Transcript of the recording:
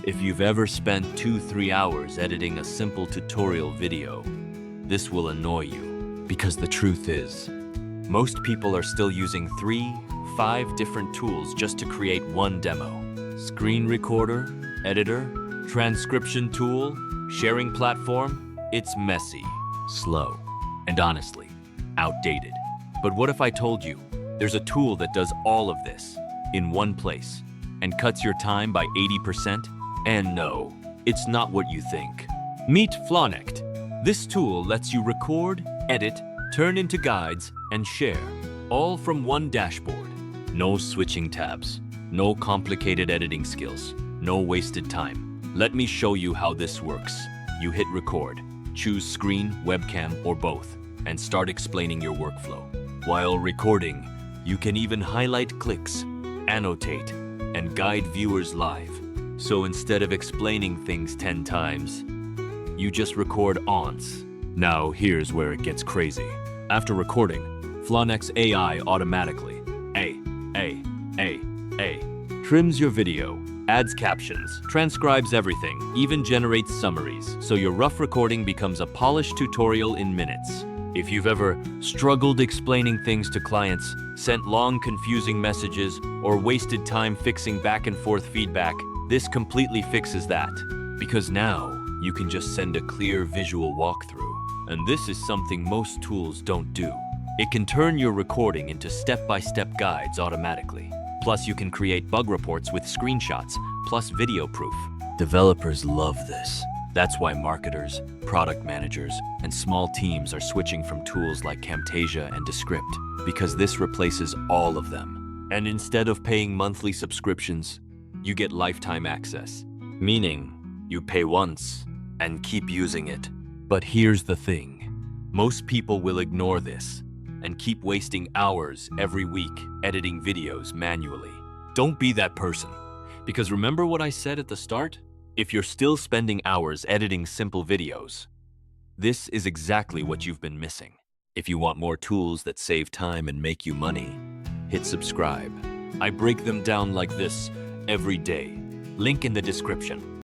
If you've ever spent 2-3 hours editing a simple tutorial video, this will annoy you. Because the truth is, most people are still using 3-5 different tools just to create one demo. Screen recorder, editor, transcription tool, sharing platform. It's messy, slow, and honestly, outdated. But what if I told you there's a tool that does all of this in one place and cuts your time by 80%? And no, it's not what you think. Meet Flonnect. This tool lets you record, edit, turn into guides, and share, all from one dashboard. No switching tabs, no complicated editing skills, no wasted time. Let me show you how this works. You hit record, choose screen, webcam, or both, and start explaining your workflow. While recording, you can even highlight clicks, annotate, and guide viewers live. So instead of explaining things 10 times, you just record once. Now here's where it gets crazy. After recording, Flonnect's AI automatically trims your video, adds captions, transcribes everything, even generates summaries, so your rough recording becomes a polished tutorial in minutes. If you've ever struggled explaining things to clients, sent long confusing messages, or wasted time fixing back and forth feedback, this completely fixes that. Because now, you can just send a clear visual walkthrough. And this is something most tools don't do. It can turn your recording into step-by-step guides automatically. Plus, you can create bug reports with screenshots, plus video proof. Developers love this. That's why marketers, product managers, and small teams are switching from tools like Camtasia and Descript, because this replaces all of them. And instead of paying monthly subscriptions, you get lifetime access, meaning you pay once and keep using it. But here's the thing. Most people will ignore this and keep wasting hours every week editing videos manually. Don't be that person. Because remember what I said at the start? If you're still spending hours editing simple videos, this is exactly what you've been missing. If you want more tools that save time and make you money, hit subscribe. I break them down like this every day. Link in the description.